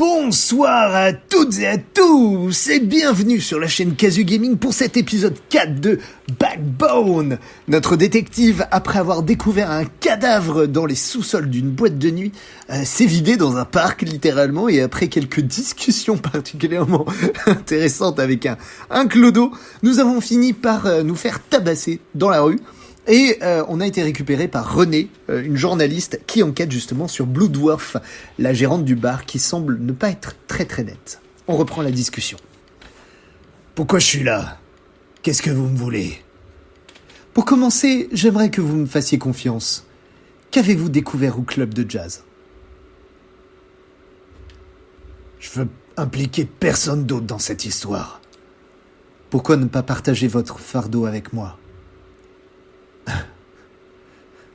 Bonsoir à toutes et à tous et bienvenue sur la chaîne Casu Gaming pour cet épisode 4 de Backbone. Notre détective, après avoir découvert un cadavre dans les sous-sols d'une boîte de nuit, s'est vidé dans un parc littéralement, et après quelques discussions particulièrement intéressantes avec un clodo, nous avons fini par nous faire tabasser dans la rue. Et on a été récupéré par Renée, une journaliste qui enquête justement sur Blue Dwarf, la gérante du bar qui semble ne pas être très très nette. On reprend la discussion. Pourquoi je suis là ? Qu'est-ce que vous me voulez ? Pour commencer, j'aimerais que vous me fassiez confiance. Qu'avez-vous découvert au club de jazz ? Je veux impliquer personne d'autre dans cette histoire. Pourquoi ne pas partager votre fardeau avec moi ?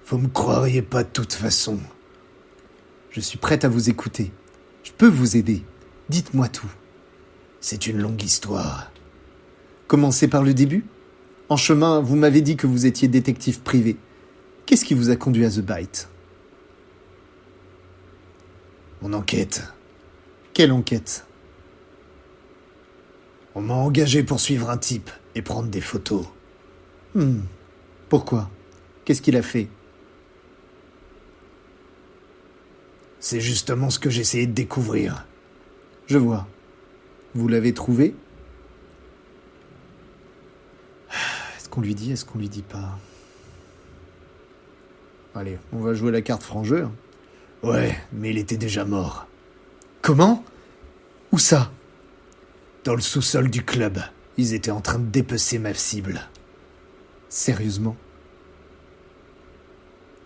Vous me croiriez pas de toute façon. Je suis prête à vous écouter. Je peux vous aider. Dites-moi tout. C'est une longue histoire. Commencez par le début. En chemin, vous m'avez dit que vous étiez détective privé. Qu'est-ce qui vous a conduit à The Bite ? Mon enquête. Quelle enquête ? On m'a engagé pour suivre un type et prendre des photos. Pourquoi ? Qu'est-ce qu'il a fait ? C'est justement ce que j'essayais de découvrir. Je vois. Vous l'avez trouvé ? Est-ce qu'on lui dit ? Est-ce qu'on lui dit pas ? Allez, on va jouer la carte franc-jeu. Ouais, mais il était déjà mort. Comment ? Où ça ? Dans le sous-sol du club. Ils étaient en train de dépecer ma cible. Sérieusement ?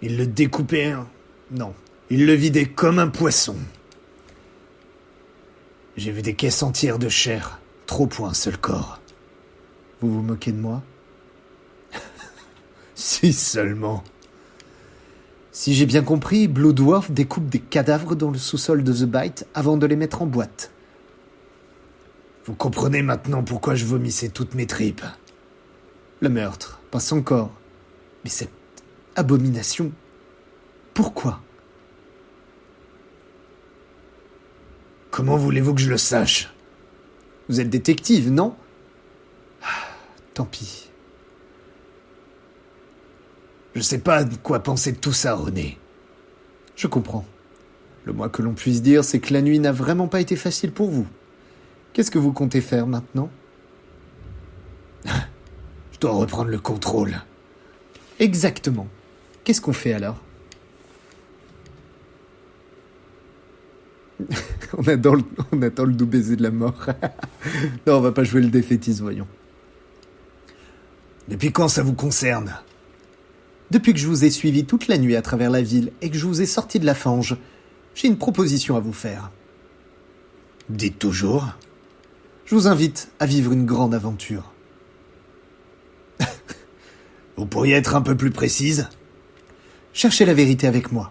Ils le découpaient... Non. Il le vidait comme un poisson. J'ai vu des caisses entières de chair, trop pour un seul corps. Vous vous moquez de moi ? Si seulement. Si j'ai bien compris, Blue Dwarf découpe des cadavres dans le sous-sol de The Bite avant de les mettre en boîte. Vous comprenez maintenant pourquoi je vomissais toutes mes tripes. Le meurtre, pas son corps. Mais cette abomination, pourquoi ? Comment voulez-vous que je le sache ? Vous êtes détective, non ? Tant pis. Je sais pas de quoi penser de tout ça, René. Je comprends. Le moins que l'on puisse dire, c'est que la nuit n'a vraiment pas été facile pour vous. Qu'est-ce que vous comptez faire maintenant ? Je dois reprendre le contrôle. Exactement. Qu'est-ce qu'on fait alors ? On attend le doux baiser de la mort. Non, on va pas jouer le défaitiste, voyons. Depuis quand ça vous concerne ? Depuis que je vous ai suivi toute la nuit à travers la ville et que je vous ai sorti de la fange, j'ai une proposition à vous faire. Dites toujours. Je vous invite à vivre une grande aventure. Vous pourriez être un peu plus précise ? Cherchez la vérité avec moi.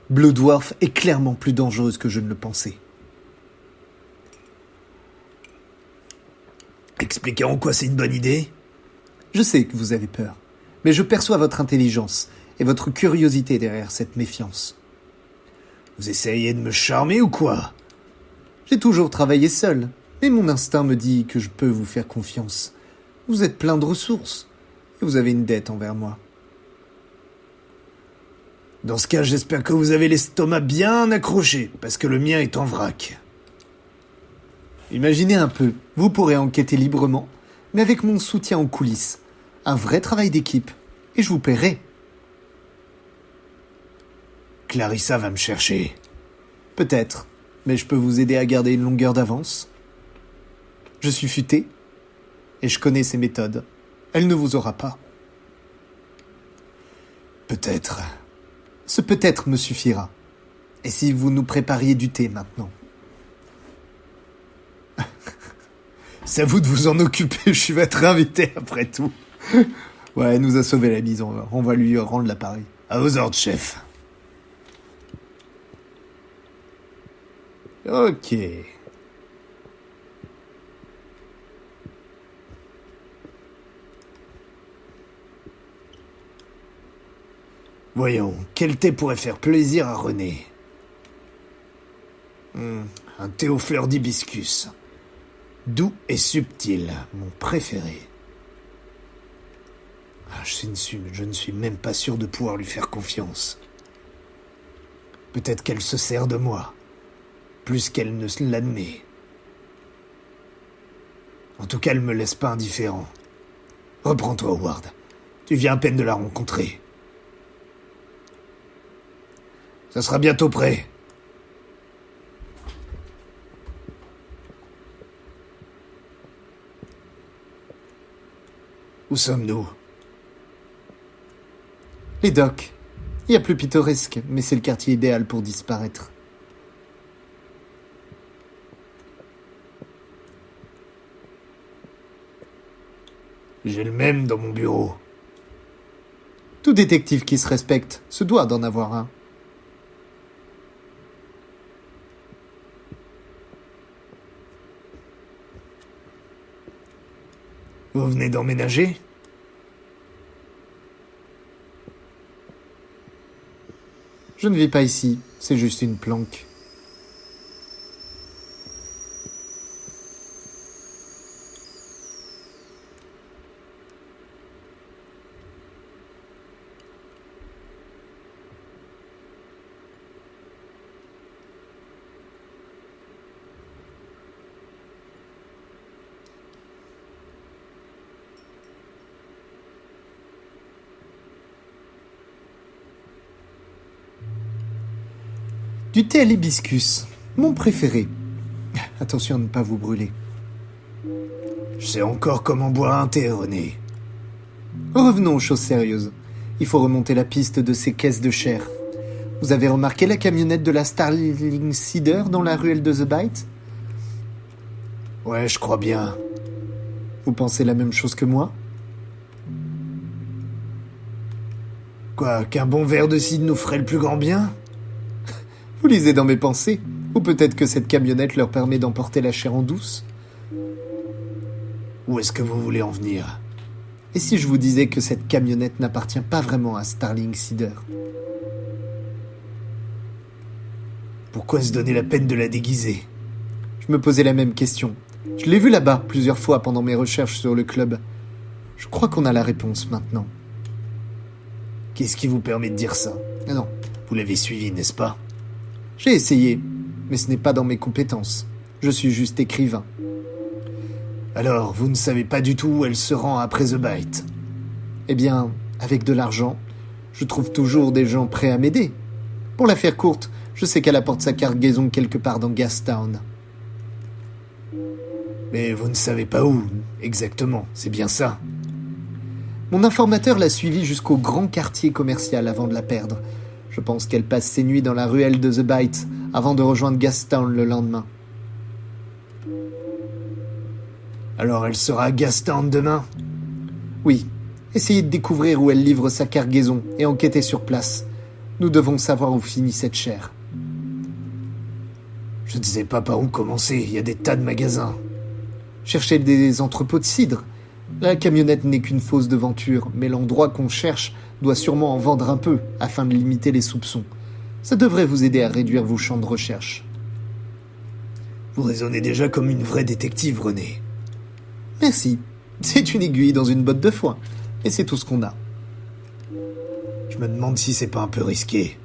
Blue Dwarf est clairement plus dangereuse que je ne le pensais. Expliquez en quoi c'est une bonne idée ? Je sais que vous avez peur, mais je perçois votre intelligence et votre curiosité derrière cette méfiance. Vous essayez de me charmer ou quoi ? J'ai toujours travaillé seul, mais mon instinct me dit que je peux vous faire confiance. Vous êtes plein de ressources et vous avez une dette envers moi. Dans ce cas, j'espère que vous avez l'estomac bien accroché, parce que le mien est en vrac. Imaginez un peu, vous pourrez enquêter librement, mais avec mon soutien en coulisses. Un vrai travail d'équipe, et je vous paierai. Clarissa va me chercher. Peut-être, mais je peux vous aider à garder une longueur d'avance. Je suis futé, et je connais ses méthodes. Elle ne vous aura pas. Peut-être... Ce peut-être me suffira. Et si vous nous prépariez du thé maintenant ? C'est à vous de vous en occuper, je suis votre invité après tout. Ouais, elle nous a sauvé la mise, on va lui rendre l'appareil. À vos ordres, chef. Ok. Voyons, quel thé pourrait faire plaisir à René ? un thé aux fleurs d'hibiscus. Doux et subtil, mon préféré. Je ne suis même pas sûr de pouvoir lui faire confiance. Peut-être qu'elle se sert de moi, plus qu'elle ne l'admet. En tout cas, elle me laisse pas indifférent. Reprends-toi, Howard. Tu viens à peine de la rencontrer. Ça sera bientôt prêt. Où sommes-nous? Les docks. Il y a plus pittoresque, mais c'est le quartier idéal pour disparaître. J'ai le même dans mon bureau. Tout détective qui se respecte se doit d'en avoir un. Vous venez d'emménager? Je ne vis pas ici, c'est juste une planque. Du thé à l'hibiscus, mon préféré. Attention à ne pas vous brûler. Je sais encore comment boire un thé, René. Revenons aux choses sérieuses. Il faut remonter la piste de ces caisses de chair. Vous avez remarqué la camionnette de la Starling Cider dans la ruelle de The Bite? Ouais, je crois bien. Vous pensez la même chose que moi? Quoi, qu'un bon verre de cidre nous ferait le plus grand bien? Vous lisez dans mes pensées? Ou peut-être que cette camionnette leur permet d'emporter la chair en douce? Où est-ce que vous voulez en venir? Et si je vous disais que cette camionnette n'appartient pas vraiment à Starling Cider? Pourquoi se donner la peine de la déguiser? Je me posais la même question. Je l'ai vue là-bas plusieurs fois pendant mes recherches sur le club. Je crois qu'on a la réponse maintenant. Qu'est-ce qui vous permet de dire ça? Ah non, Vous l'avez suivi, n'est-ce pas? j'ai essayé, mais ce n'est pas dans mes compétences. Je suis juste écrivain. Alors, vous ne savez pas du tout où elle se rend après The Bite? Eh bien, avec de l'argent, je trouve toujours des gens prêts à m'aider. Pour la faire courte, je sais qu'elle apporte sa cargaison quelque part dans Gastown. Mais vous ne savez pas où, exactement, c'est bien ça? Mon informateur l'a suivie jusqu'au grand quartier commercial avant de la perdre. Je pense qu'elle passe ses nuits dans la ruelle de The Bite avant de rejoindre Gastown le lendemain. Alors elle sera à Gastown demain? Oui, essayez de découvrir où elle livre sa cargaison et enquêtez sur place. Nous devons savoir où finit cette chair. Je ne sais pas par où commencer, il y a des tas de magasins. Cherchez des entrepôts de cidre. La camionnette n'est qu'une fausse devanture, mais l'endroit qu'on cherche doit sûrement en vendre un peu, afin de limiter les soupçons. Ça devrait vous aider à réduire vos champs de recherche. Vous raisonnez déjà comme une vraie détective, René. Merci. C'est une aiguille dans une botte de foin. Et c'est tout ce qu'on a. Je me demande si c'est pas un peu risqué.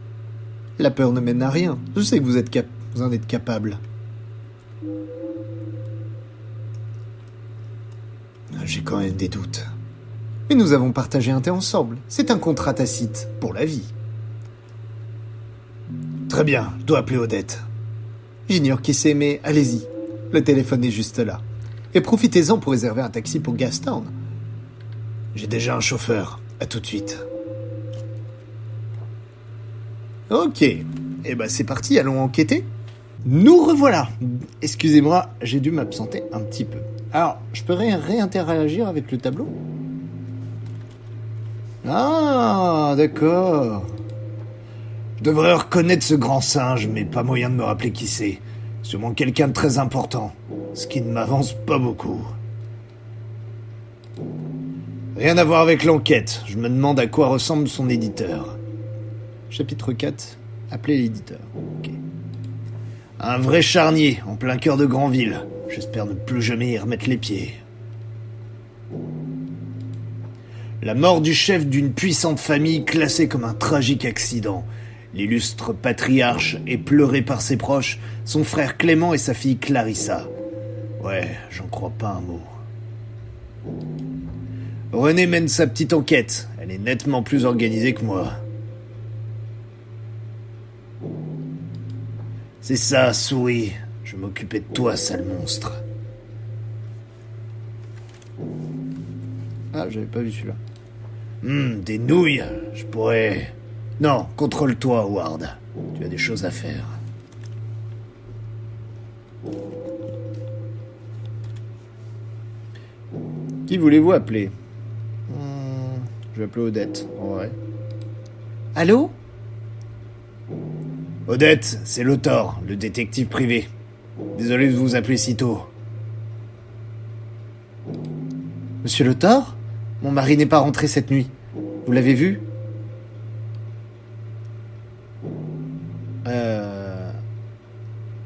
La peur ne mène à rien. Je sais que vous en êtes capable. J'ai quand même des doutes. Mais nous avons partagé un thé ensemble. C'est un contrat tacite, pour la vie. Très bien, je dois appeler Odette. J'ignore qui c'est, mais allez-y. Le téléphone est juste là. Et profitez-en pour réserver un taxi pour Gastown. J'ai déjà un chauffeur. À tout de suite. Ok. Eh ben c'est parti, allons enquêter. Nous revoilà. Excusez-moi, j'ai dû m'absenter un petit peu. Alors, je peux réinteragir avec le tableau? Ah, d'accord. Je devrais reconnaître ce grand singe, mais pas moyen de me rappeler qui c'est. Sûrement quelqu'un de très important, ce qui ne m'avance pas beaucoup. Rien à voir avec l'enquête, je me demande à quoi ressemble son éditeur. Chapitre 4, appelez l'éditeur. Ok. Un vrai charnier, en plein cœur de Granville. J'espère ne plus jamais y remettre les pieds. La mort du chef d'une puissante famille classée comme un tragique accident. L'illustre patriarche est pleuré par ses proches, son frère Clément et sa fille Clarissa. Ouais, j'en crois pas un mot. René mène sa petite enquête. Elle est nettement plus organisée que moi. C'est ça, souris. Je m'occupais de toi, sale monstre. Ah, j'avais pas vu celui-là. Des nouilles. Je pourrais... Non, contrôle-toi, Howard. Tu as des choses à faire. Qui voulez-vous appeler? Je vais appeler Odette, en vrai. Allô? Odette, c'est Lothar, le détective privé. Désolé de vous appeler si tôt. Monsieur Lothar? Mon mari n'est pas rentré cette nuit. Vous l'avez vu?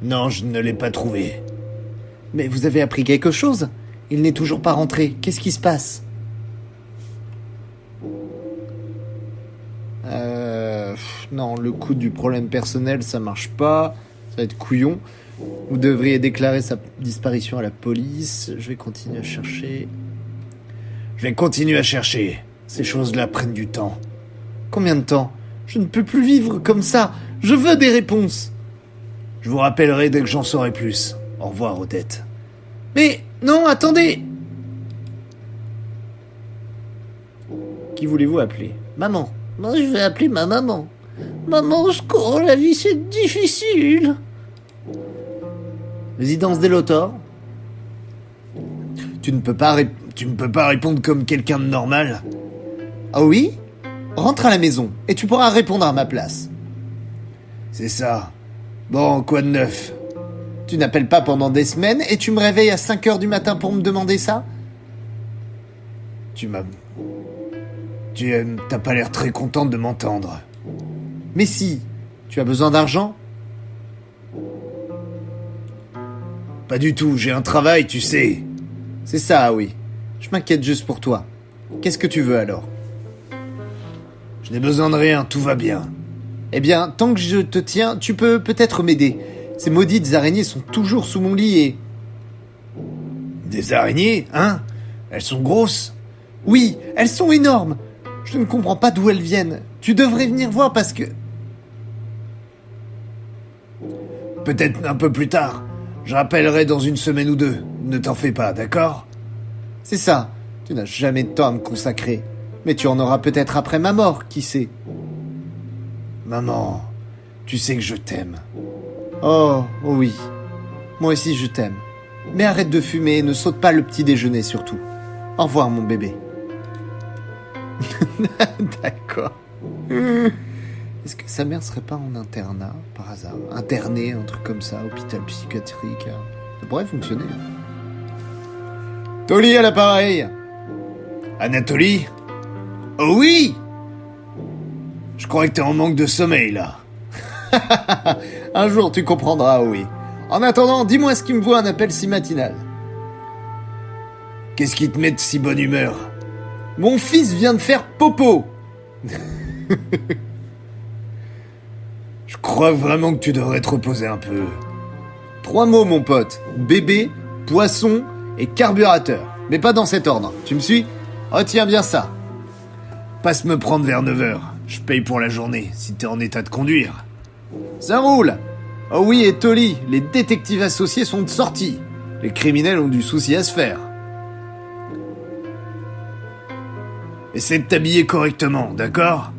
Non, je ne l'ai pas trouvé. Mais vous avez appris quelque chose? Il n'est toujours pas rentré. Qu'est-ce qui se passe? Non, le coup du problème personnel, ça marche pas. Ça va être couillon. Vous devriez déclarer sa disparition à la police. Je vais continuer à chercher. Ces choses-là prennent du temps. Combien de temps? Je ne peux plus vivre comme ça. Je veux des réponses. Je vous rappellerai dès que j'en saurai plus. Au revoir, Odette. Mais non, attendez. Qui voulez-vous appeler? Maman. Moi, je vais appeler ma maman. Maman, au secours, la vie, c'est difficile. Résidence des Lothar. Tu ne peux pas répondre comme quelqu'un de normal. Ah oui? Rentre à la maison et tu pourras répondre à ma place. C'est ça. Bon, quoi de neuf? Tu n'appelles pas pendant des semaines et tu me réveilles à 5h du matin pour me demander ça? T'as pas l'air très contente de m'entendre. Mais si, tu as besoin d'argent? Pas du tout, j'ai un travail, tu sais. C'est ça, oui. Je m'inquiète juste pour toi. Qu'est-ce que tu veux alors? Je n'ai besoin de rien, tout va bien. Eh bien, tant que je te tiens, tu peux peut-être m'aider. Ces maudites araignées sont toujours sous mon lit et... Des araignées, hein? Elles sont grosses? Oui, elles sont énormes. Je ne comprends pas d'où elles viennent. Tu devrais venir voir parce que... Peut-être un peu plus tard. Je rappellerai dans une semaine ou deux. Ne t'en fais pas, d'accord? C'est ça. Tu n'as jamais de temps à me consacrer. Mais tu en auras peut-être après ma mort, qui sait? Maman, tu sais que je t'aime. Oh oui. Moi aussi je t'aime. Mais arrête de fumer et ne saute pas le petit déjeuner surtout. Au revoir mon bébé. D'accord. Est-ce que sa mère serait pas en internat, par hasard? Internée, un truc comme ça, hôpital psychiatrique. Ça pourrait fonctionner. Tolly à l'appareil. Anatoly? Oh oui! Je crois que t'es en manque de sommeil, là. Un jour, tu comprendras, oui. En attendant, dis-moi ce qui me vaut un appel si matinal. Qu'est-ce qui te met de si bonne humeur? Mon fils vient de faire popo. Je crois vraiment que tu devrais te reposer un peu. 3 mots, mon pote. Bébé, poisson et carburateur. Mais pas dans cet ordre. Tu me suis? Retiens bien ça. Passe me prendre vers 9h. Je paye pour la journée, si t'es en état de conduire. Ça roule. Oh oui, et Tolly, les détectives associés sont de sortie. Les criminels ont du souci à se faire. Essaie de t'habiller correctement, d'accord?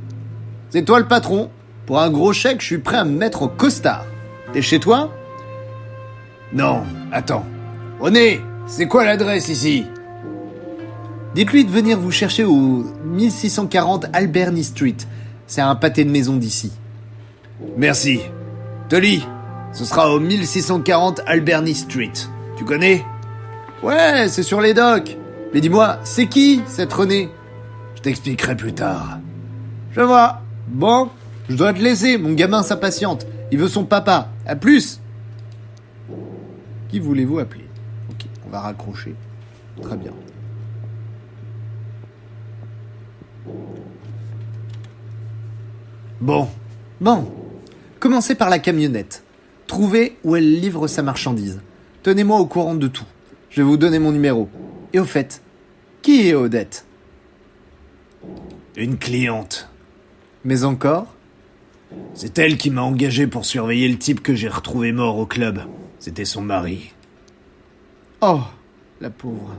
C'est toi le patron. Pour un gros chèque, je suis prêt à me mettre au costard. T'es chez toi? Non, attends. René, c'est quoi l'adresse ici? Dites-lui de venir vous chercher au 1640 Alberny Street. C'est un pâté de maison d'ici. Merci. Tolly, ce sera au 1640 Alberny Street. Tu connais? Ouais, c'est sur les docks. Mais dis-moi, c'est qui, cette René? Je t'expliquerai plus tard. Je vois. Bon, je dois te laisser, mon gamin s'impatiente. Il veut son papa. À plus. Qui voulez-vous appeler? Ok, on va raccrocher. Très bien. Bon. Commencez par la camionnette. Trouvez où elle livre sa marchandise. Tenez-moi au courant de tout. Je vais vous donner mon numéro. Et au fait, qui est Odette? Une cliente. Mais encore? C'est elle qui m'a engagé pour surveiller le type que j'ai retrouvé mort au club. C'était son mari. Oh, la pauvre.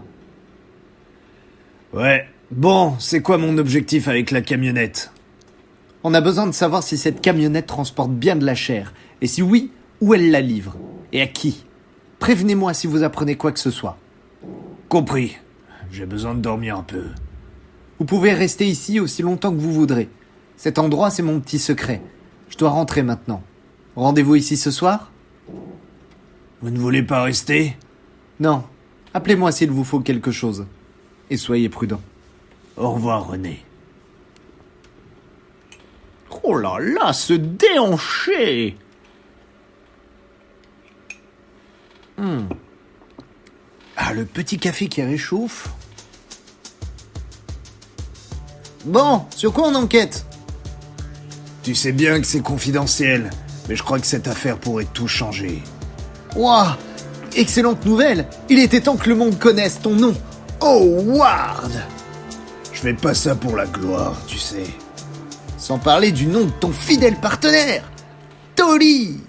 Ouais. Bon, c'est quoi mon objectif avec la camionnette? On a besoin de savoir si cette camionnette transporte bien de la chair. Et si oui, où elle la livre. Et à qui? Prévenez-moi si vous apprenez quoi que ce soit. Compris. J'ai besoin de dormir un peu. Vous pouvez rester ici aussi longtemps que vous voudrez. Cet endroit, c'est mon petit secret. Je dois rentrer maintenant. Rendez-vous ici ce soir? Vous ne voulez pas rester? Non. Appelez-moi s'il vous faut quelque chose. Et soyez prudent. Au revoir, René. Oh là là, ce déhanché! Ah, le petit café qui réchauffe. Bon, sur quoi on enquête? Tu sais bien que c'est confidentiel, mais je crois que cette affaire pourrait tout changer. Ouah! Excellente nouvelle! Il était temps que le monde connaisse ton nom. Howard! Je fais pas ça pour la gloire, tu sais. Sans parler du nom de ton fidèle partenaire, Tolly!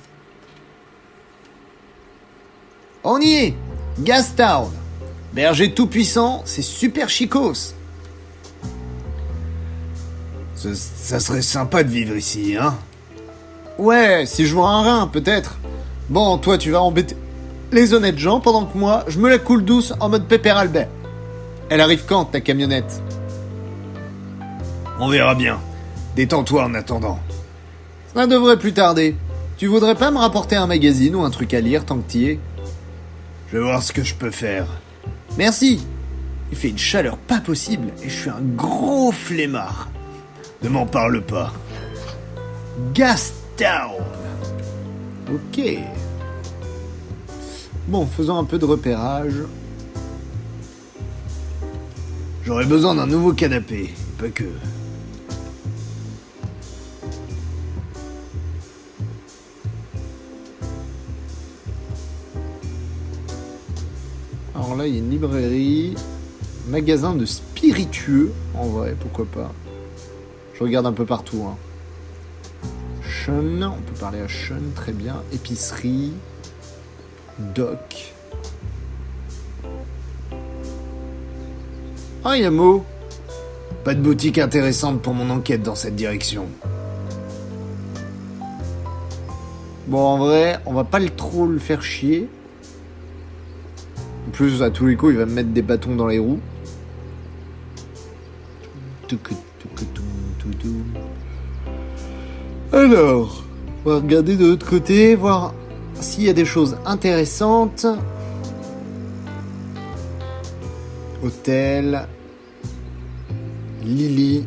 On y est! Gastown! Berger tout-puissant, c'est super chicos! Ça serait sympa de vivre ici, hein? Ouais, si je vois un rein, peut-être. Bon, toi, tu vas embêter les honnêtes gens pendant que moi, je me la coule douce en mode Pépère Albert. Elle arrive quand, ta camionnette? On verra bien. Détends-toi en attendant. Ça devrait plus tarder. Tu voudrais pas me rapporter un magazine ou un truc à lire tant que t'y es? Je vais voir ce que je peux faire. Merci. Il fait une chaleur pas possible et je suis un gros flemmard. Ne m'en parle pas. Gastown. Ok. Bon, faisons un peu de repérage. J'aurais besoin d'un nouveau canapé, pas que. Alors là, il y a une librairie, magasin de spiritueux, en vrai, pourquoi pas. Je regarde un peu partout. Hein. Sean, on peut parler à Sean, très bien. Épicerie, doc. Ah, il y a Mo. Pas de boutique intéressante pour mon enquête dans cette direction. Bon, en vrai, on va pas trop le faire chier. En plus, à tous les coups, il va me mettre des bâtons dans les roues. Alors, on va regarder de l'autre côté, voir s'il y a des choses intéressantes. Hôtel, Lily,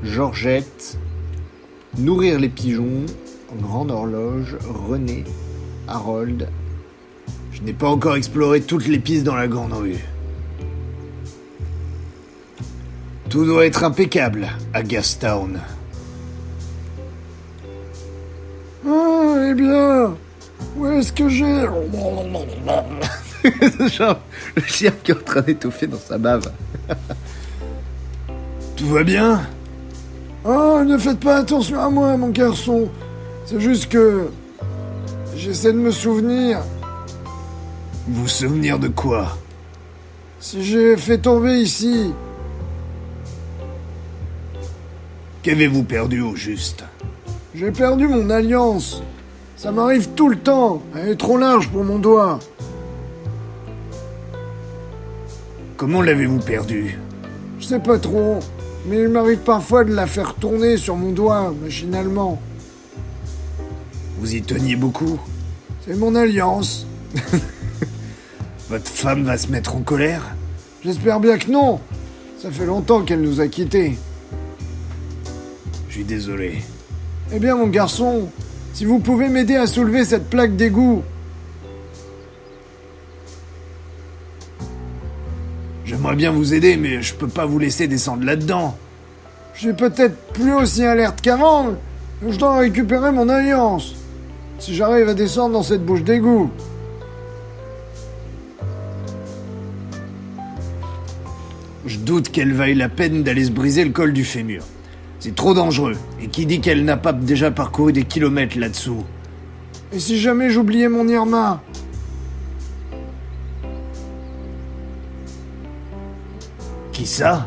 Georgette, Nourrir les pigeons, Grande horloge, René, Harold. Je n'ai pas encore exploré toutes les pistes dans la grande rue. Tout doit être impeccable à Gastown. Ah, eh bien, où est-ce que j'ai... Genre, le chien qui est en train d'étouffer dans sa bave. Tout va bien? Oh, ne faites pas attention à moi, mon garçon. C'est juste que... j'essaie de me souvenir. Vous souvenir de quoi? Si j'ai fait tomber ici... Qu'avez-vous perdu au juste? J'ai perdu mon alliance. Ça m'arrive tout le temps. Elle est trop large pour mon doigt. Comment l'avez-vous perdu? Je sais pas trop. Mais il m'arrive parfois de la faire tourner sur mon doigt, machinalement. Vous y teniez beaucoup? C'est mon alliance. Votre femme va se mettre en colère? J'espère bien que non. Ça fait longtemps qu'elle nous a quittés. Je suis désolé. Eh bien, mon garçon, si vous pouvez m'aider à soulever cette plaque d'égout... J'aimerais bien vous aider, mais je peux pas vous laisser descendre là-dedans. Je suis peut-être plus aussi alerte qu'avant, mais je dois récupérer mon alliance. Si j'arrive à descendre dans cette bouche d'égout. Je doute qu'elle vaille la peine d'aller se briser le col du fémur. C'est trop dangereux, et qui dit qu'elle n'a pas déjà parcouru des kilomètres là-dessous? Et si jamais j'oubliais mon Irma? Qui ça?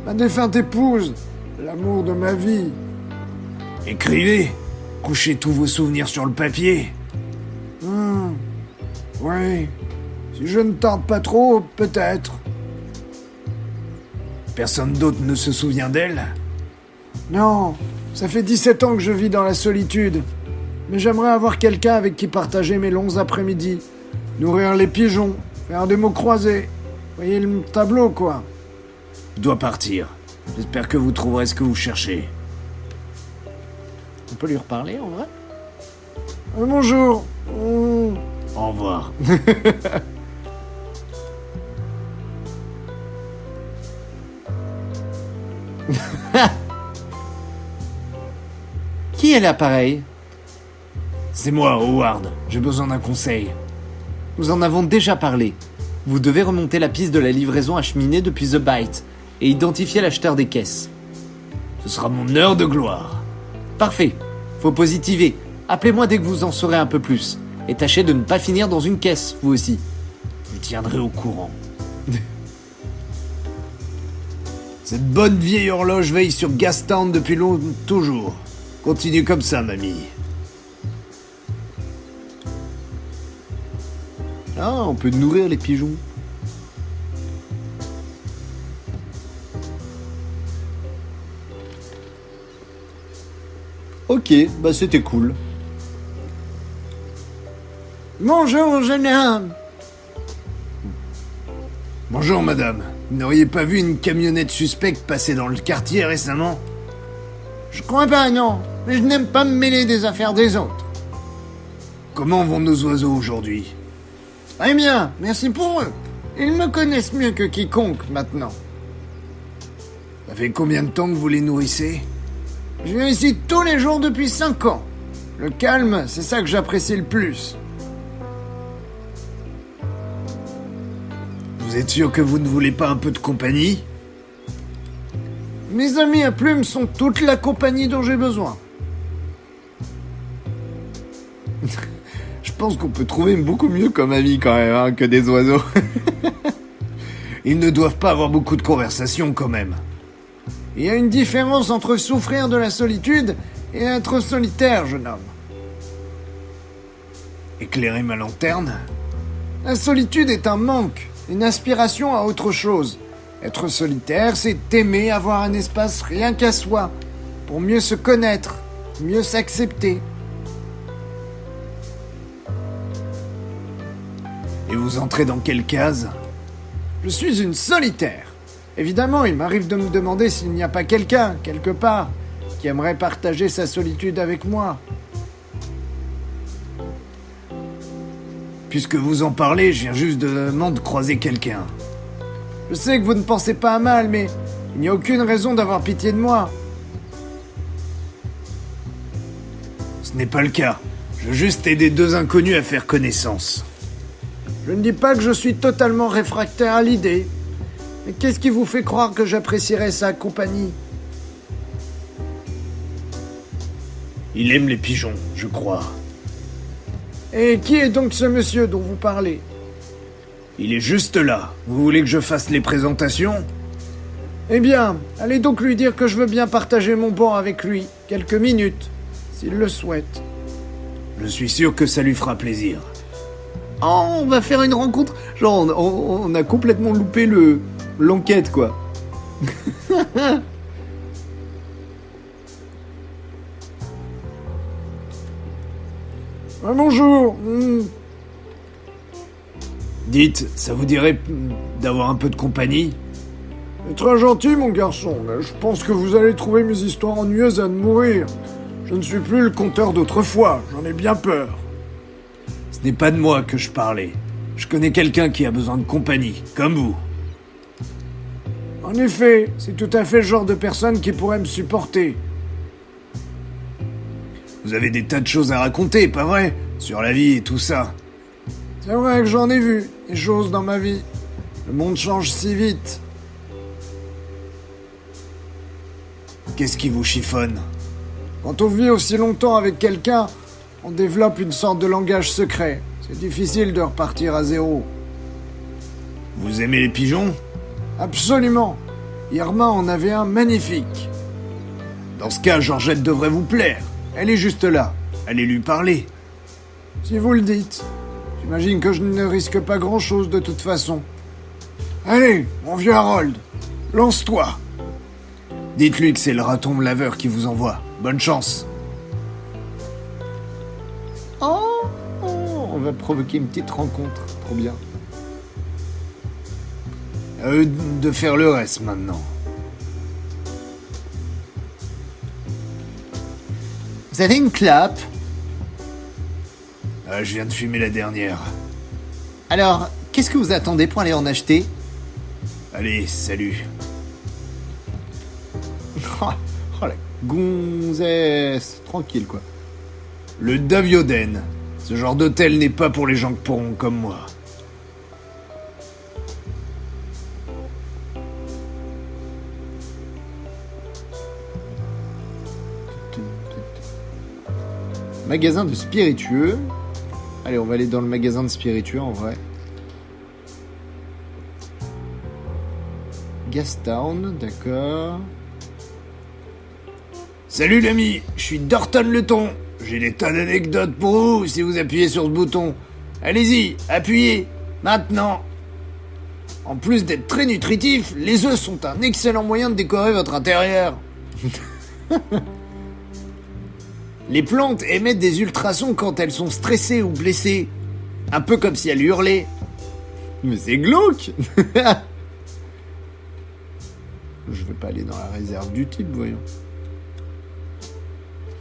Ma défunte épouse, l'amour de ma vie. Écrivez. Couchez tous vos souvenirs sur le papier. Oui. Si je ne tarde pas trop, peut-être. Personne d'autre ne se souvient d'elle? Non, ça fait 17 ans que je vis dans la solitude. Mais j'aimerais avoir quelqu'un avec qui partager mes longs après-midi. Nourrir les pigeons, faire des mots croisés. Voyez le tableau, quoi. Je dois partir. J'espère que vous trouverez ce que vous cherchez. On peut lui reparler en vrai? Bonjour. Au revoir. Qui est l'appareil? C'est moi, Howard. J'ai besoin d'un conseil. Nous en avons déjà parlé. Vous devez remonter la piste de la livraison acheminée depuis The Byte et identifier l'acheteur des caisses. Ce sera mon heure de gloire. Parfait. Faut positiver. Appelez-moi dès que vous en saurez un peu plus. Et tâchez de ne pas finir dans une caisse, vous aussi. Je tiendrai au courant. Cette bonne vieille horloge veille sur Gastown depuis toujours. Continue comme ça, mamie. Ah, on peut nourrir les pigeons. Ok, bah c'était cool. Bonjour, jeune homme. Bonjour, madame. Vous n'auriez pas vu une camionnette suspecte passer dans le quartier récemment? Je crois pas, non. Mais je n'aime pas me mêler des affaires des autres. Comment vont nos oiseaux aujourd'hui? Très bien, merci pour eux. Ils me connaissent mieux que quiconque maintenant. Ça fait combien de temps que vous les nourrissez? Je viens ici tous les jours depuis 5 ans. Le calme, c'est ça que j'apprécie le plus. Vous êtes sûr que vous ne voulez pas un peu de compagnie? Mes amis à plumes sont toute la compagnie dont j'ai besoin. Je pense qu'on peut trouver beaucoup mieux comme ami quand même hein, que des oiseaux. Ils ne doivent pas avoir beaucoup de conversations quand même. Il y a une différence entre souffrir de la solitude et être solitaire, jeune homme. Éclairer ma lanterne? La solitude est un manque, une aspiration à autre chose. Être solitaire, c'est aimer avoir un espace rien qu'à soi, pour mieux se connaître, mieux s'accepter. Et vous entrez dans quelle case? Je suis une solitaire. Évidemment, il m'arrive de me demander s'il n'y a pas quelqu'un, quelque part, qui aimerait partager sa solitude avec moi. Puisque vous en parlez, je viens juste de croiser quelqu'un. Je sais que vous ne pensez pas à mal, mais il n'y a aucune raison d'avoir pitié de moi. Ce n'est pas le cas. Je veux juste aider 2 inconnus à faire connaissance. Je ne dis pas que je suis totalement réfractaire à l'idée. Mais qu'est-ce qui vous fait croire que j'apprécierais sa compagnie? Il aime les pigeons, je crois. Et qui est donc ce monsieur dont vous parlez? Il est juste là. Vous voulez que je fasse les présentations? Eh bien, allez donc lui dire que je veux bien partager mon banc avec lui, quelques minutes, s'il le souhaite. Je suis sûr que ça lui fera plaisir. Oh, on va faire une rencontre. Genre, on a complètement loupé l'enquête, quoi. Ah, bonjour. Dites, ça vous dirait d'avoir un peu de compagnie? C'est très gentil, mon garçon, mais je pense que vous allez trouver mes histoires ennuyeuses à en mourir. Je ne suis plus le conteur d'autrefois, j'en ai bien peur. Ce n'est pas de moi que je parlais. Je connais quelqu'un qui a besoin de compagnie, comme vous. En effet, c'est tout à fait le genre de personne qui pourrait me supporter. Vous avez des tas de choses à raconter, pas vrai? Sur la vie et tout ça. C'est vrai que j'en ai vu, des choses dans ma vie. Le monde change si vite. Qu'est-ce qui vous chiffonne? Quand on vit aussi longtemps avec quelqu'un, on développe une sorte de langage secret. C'est difficile de repartir à zéro. Vous aimez les pigeons? Absolument. Irma en avait un magnifique. Dans ce cas, Georgette devrait vous plaire. Elle est juste là. Allez lui parler. Si vous le dites. J'imagine que je ne risque pas grand-chose de toute façon. Allez, mon vieux Harold, lance-toi. Dites-lui que c'est le raton laveur qui vous envoie. Bonne chance. Oh, on va provoquer une petite rencontre. Trop bien. À eux de faire le reste maintenant. Vous avez une clap? Ah, je viens de fumer la dernière. Alors, qu'est-ce que vous attendez pour aller en acheter? Allez, salut. Oh, la gonzesse. Tranquille, quoi. Le Davioden. Ce genre d'hôtel n'est pas pour les gens que pourront comme moi. Magasin de spiritueux. Allez, on va aller dans le magasin de spiritueux, en vrai. Gastown, d'accord. Salut l'ami, je suis Dorton le Thon. J'ai des tas d'anecdotes pour vous si vous appuyez sur ce bouton. Allez-y, appuyez, maintenant. En plus d'être très nutritifs, les œufs sont un excellent moyen de décorer votre intérieur. Les plantes émettent des ultrasons quand elles sont stressées ou blessées. Un peu comme si elles hurlaient. Mais c'est glauque. Je vais pas aller dans la réserve du type, voyons.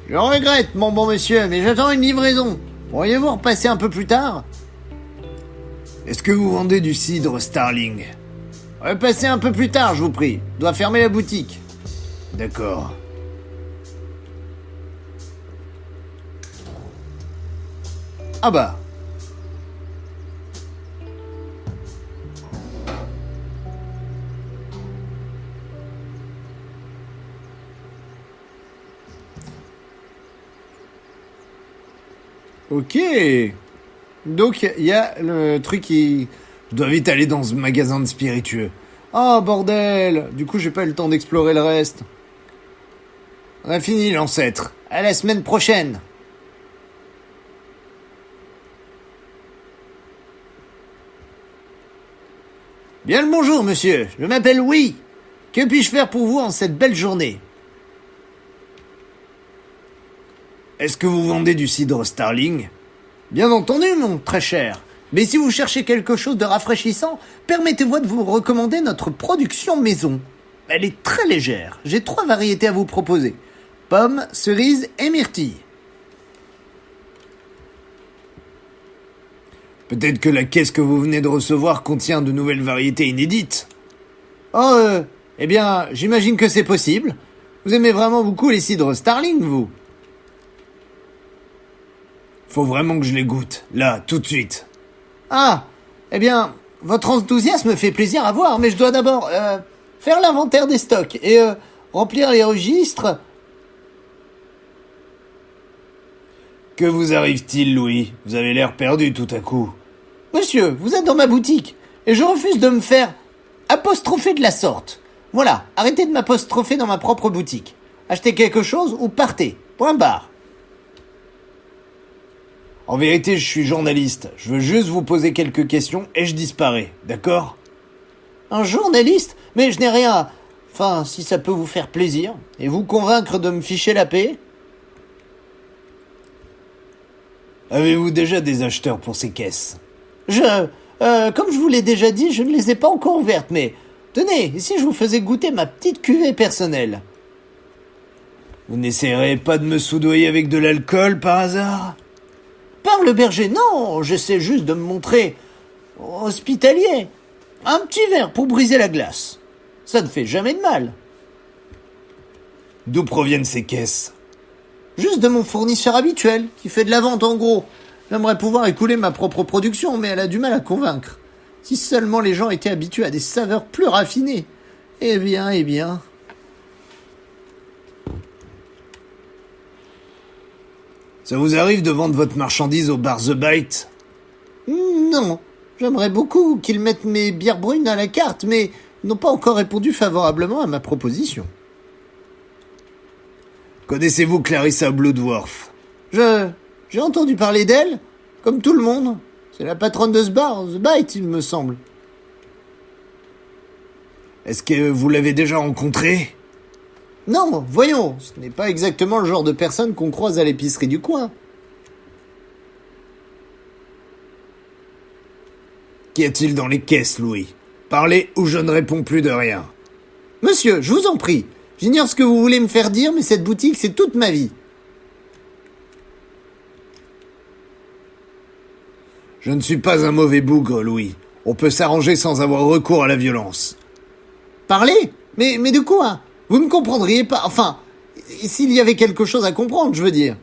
Je regrette, mon bon monsieur, mais j'attends une livraison. Pourriez-vous repasser un peu plus tard? Est-ce que vous vendez du cidre Starling? Repassez un peu plus tard, je vous prie. Je dois fermer la boutique. D'accord. Ah bah. Ok. Donc, il y a le truc qui... Je dois vite aller dans ce magasin de spiritueux. Oh, bordel. Du coup, j'ai pas eu le temps d'explorer le reste. On a fini, l'ancêtre. À la semaine prochaine. Bien le bonjour, monsieur. Je m'appelle Oui. Que puis-je faire pour vous en cette belle journée? Est-ce que vous vendez du cidre Starling? Bien entendu, mon très cher. Mais si vous cherchez quelque chose de rafraîchissant, permettez-moi de vous recommander notre production maison. Elle est très légère. J'ai 3 variétés à vous proposer. Pommes, cerises et myrtilles. Peut-être que la caisse que vous venez de recevoir contient de nouvelles variétés inédites. Oh, eh bien, j'imagine que c'est possible. Vous aimez vraiment beaucoup les cidres Starling, vous? Faut vraiment que je les goûte. Là, tout de suite. Ah, eh bien, votre enthousiasme fait plaisir à voir, mais je dois d'abord faire l'inventaire des stocks et remplir les registres. Que vous arrive-t-il, Louis? Vous avez l'air perdu tout à coup. Monsieur, vous êtes dans ma boutique et je refuse de me faire apostropher de la sorte. Voilà, arrêtez de m'apostropher dans ma propre boutique. Achetez quelque chose ou partez. Point barre. En vérité, je suis journaliste. Je veux juste vous poser quelques questions et je disparais, d'accord? Un journaliste? Mais je n'ai rien... Enfin, si ça peut vous faire plaisir et vous convaincre de me ficher la paix. Avez-vous déjà des acheteurs pour ces caisses? Comme je vous l'ai déjà dit, je ne les ai pas encore ouvertes, mais... Tenez, si je vous faisais goûter ma petite cuvée personnelle. Vous n'essayerez pas de me soudoyer avec de l'alcool, par hasard? Par le berger, non, j'essaie juste de me montrer hospitalier. Un petit verre pour briser la glace. Ça ne fait jamais de mal. D'où proviennent ces caisses? Juste de mon fournisseur habituel, qui fait de la vente en gros. J'aimerais pouvoir écouler ma propre production, mais elle a du mal à convaincre. Si seulement les gens étaient habitués à des saveurs plus raffinées. Eh bien... Ça vous arrive de vendre votre marchandise au bar The Bite? Non, j'aimerais beaucoup qu'ils mettent mes bières brunes à la carte, mais ils n'ont pas encore répondu favorablement à ma proposition. Connaissez-vous Clarissa Bloodworth? J'ai entendu parler d'elle, comme tout le monde. C'est la patronne de ce bar, The Bite, il me semble. Est-ce que vous l'avez déjà rencontrée? Non, voyons, ce n'est pas exactement le genre de personne qu'on croise à l'épicerie du coin. Qu'y a-t-il dans les caisses, Louis? Parlez ou je ne réponds plus de rien. Monsieur, je vous en prie, j'ignore ce que vous voulez me faire dire, mais cette boutique, c'est toute ma vie. Je ne suis pas un mauvais bougre, Louis. On peut s'arranger sans avoir recours à la violence. Parlez? Mais de quoi? Vous ne comprendriez pas, enfin, s'il y avait quelque chose à comprendre, je veux dire.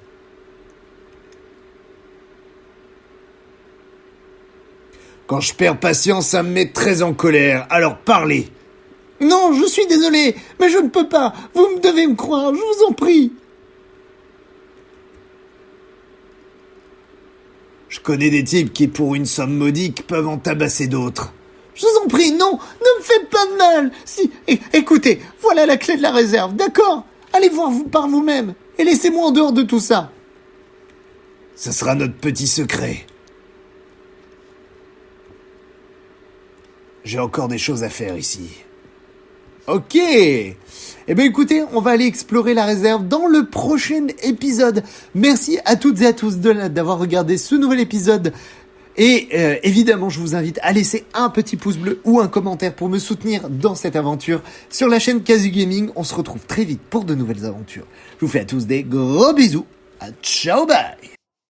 Quand je perds patience, ça me met très en colère. Alors parlez. Non, je suis désolé, mais je ne peux pas. Vous me devez me croire, je vous en prie. Je connais des types qui, pour une somme modique, peuvent en tabasser d'autres. Je vous en prie, non, ne me faites pas de mal. Si, écoutez, voilà la clé de la réserve, d'accord? Allez voir par vous-même et laissez-moi en dehors de tout ça. Ce sera notre petit secret. J'ai encore des choses à faire ici. Ok. Eh bien écoutez, on va aller explorer la réserve dans le prochain épisode. Merci à toutes et à tous d'avoir regardé ce nouvel épisode. Et évidemment, je vous invite à laisser un petit pouce bleu ou un commentaire pour me soutenir dans cette aventure sur la chaîne Casu Gaming. On se retrouve très vite pour de nouvelles aventures. Je vous fais à tous des gros bisous. À ciao, bye.